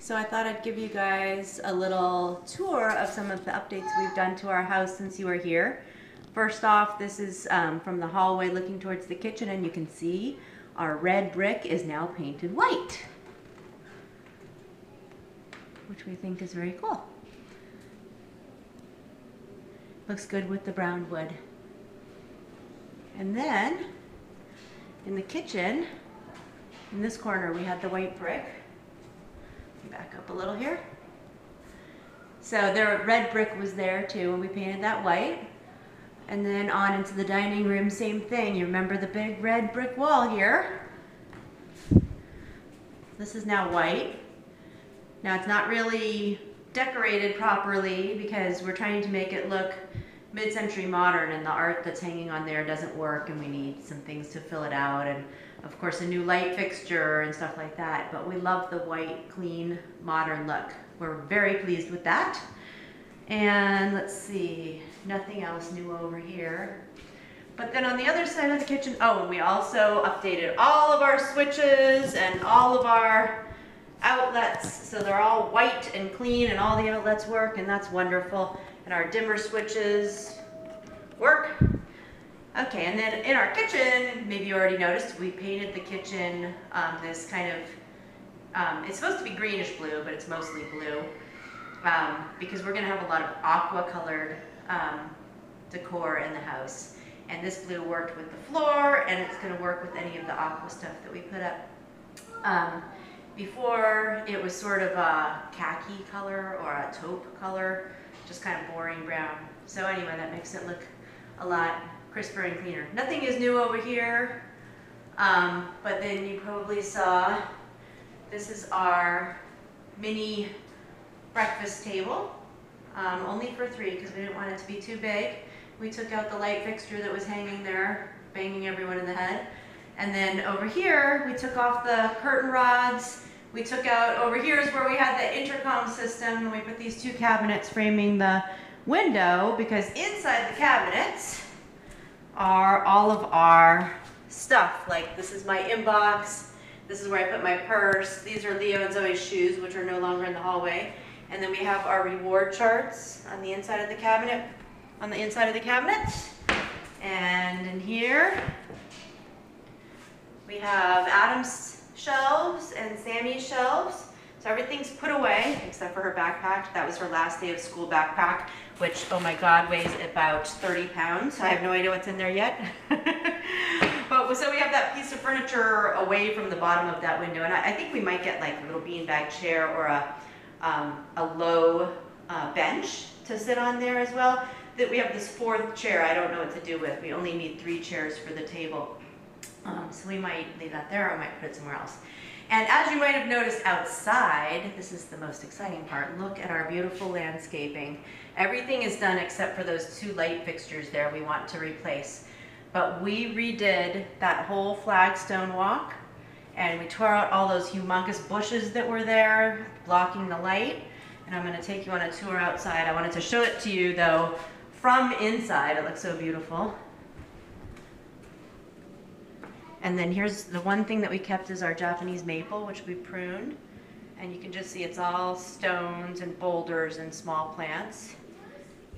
So I thought I'd give you guys a little tour of some of the updates we've done to our house since you were here. First off, this is from the hallway looking towards the kitchen, and you can see our red brick is now painted white, which we think is very cool. Looks good with the brown wood. And then in the kitchen, in this corner, we had the white brick. Back up a little here. So the red brick was there too, and we painted that white. And then on into the dining room, same thing. You remember the big red brick wall here? This is now white. Now it's not really decorated properly because we're trying to make it look mid-century modern, and the art that's hanging on there doesn't work, and we need some things to fill it out, and of course a new light fixture and stuff like that. But we love the white, clean, modern look. We're very pleased with that. And let's see, nothing else new over here. But then on the other side of the kitchen, oh, and we also updated all of our switches and all of our outlets, so they're all white and clean, and all the outlets work, and that's wonderful. And our dimmer switches work. Okay, and then in our kitchen, maybe you already noticed, we painted the kitchen this kind of, it's supposed to be greenish blue, but it's mostly blue, because we're gonna have a lot of aqua colored decor in the house. And this blue worked with the floor, and it's gonna work with any of the aqua stuff that we put up. Before, it was sort of a khaki color or a taupe color, just kind of boring brown. So anyway, that makes it look a lot crisper and cleaner. Nothing is new over here, but then you probably saw, this is our mini breakfast table, only for 3 because we didn't want it to be too big. We took out the light fixture that was hanging there, banging everyone in the head. And then over here, we took off the curtain rods. We took out, over here is where we had the intercom system, and we put these 2 cabinets framing the window, because inside the cabinets are all of our stuff. Like, this is my inbox, this is where I put my purse, these are Leo and Zoe's shoes, which are no longer in the hallway. And then we have our reward charts on the inside of the cabinet, And in here, we have Adam's shelves and Sammy's shelves. So everything's put away except for her backpack. That was her last day of school backpack, which, oh my God, weighs about 30 pounds. I have no idea what's in there yet. But so we have that piece of furniture away from the bottom of that window. And I think we might get like a little beanbag chair or a low bench to sit on there as well. That we have this 4th chair I don't know what to do with. We only need 3 chairs for the table. So we might leave that there, or I might put it somewhere else. And as you might have noticed outside, this is the most exciting part, look at our beautiful landscaping. Everything is done except for those 2 light fixtures there we want to replace. But we redid that whole flagstone walk, and we tore out all those humongous bushes that were there, blocking the light. And I'm gonna take you on a tour outside. I wanted to show it to you though, from inside. It looks so beautiful. And then here's the one thing that we kept is our Japanese maple, which we pruned. And you can just see it's all stones and boulders and small plants.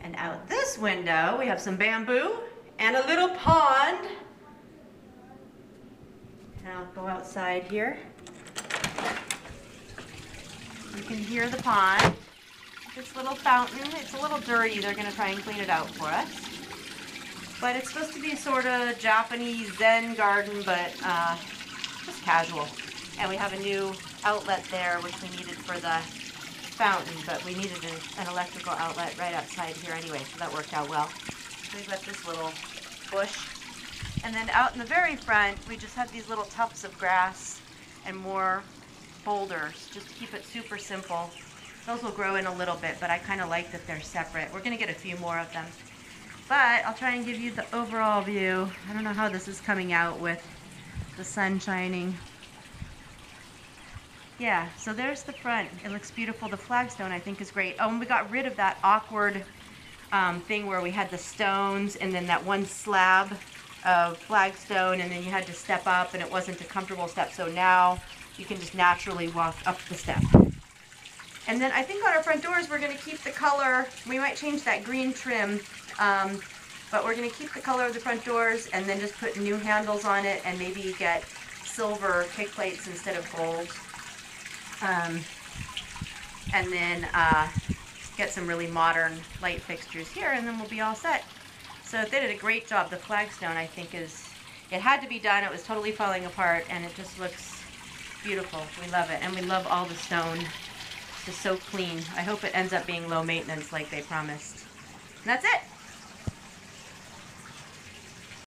And out this window, we have some bamboo and a little pond. And I'll go outside here. You can hear the pond. This little fountain, it's a little dirty. They're gonna try and clean it out for us. But it's supposed to be sort of Japanese Zen garden, but just casual. And we have a new outlet there, which we needed for the fountain, but we needed an electrical outlet right outside here anyway, so that worked out well. So we've got this little bush. And then out in the very front, we just have these little tufts of grass and more boulders, just to keep it super simple. Those will grow in a little bit, but I kind of like that they're separate. We're gonna get a few more of them. But I'll try and give you the overall view. I don't know how this is coming out with the sun shining. Yeah, so there's the front. It looks beautiful. The flagstone I think is great. Oh, and we got rid of that awkward thing where we had the stones and then that one slab of flagstone, and then you had to step up and it wasn't a comfortable step. So now you can just naturally walk up the step. And then I think on our front doors, we're gonna keep the color, we might change that green trim, but we're gonna keep the color of the front doors and then just put new handles on it and maybe get silver kick plates instead of gold. And then get some really modern light fixtures here, and then we'll be all set. So they did a great job. The flagstone, I think, it had to be done. It was totally falling apart, and it just looks beautiful. We love it, and we love all the stone. It's just so clean. I hope it ends up being low maintenance like they promised. And that's it.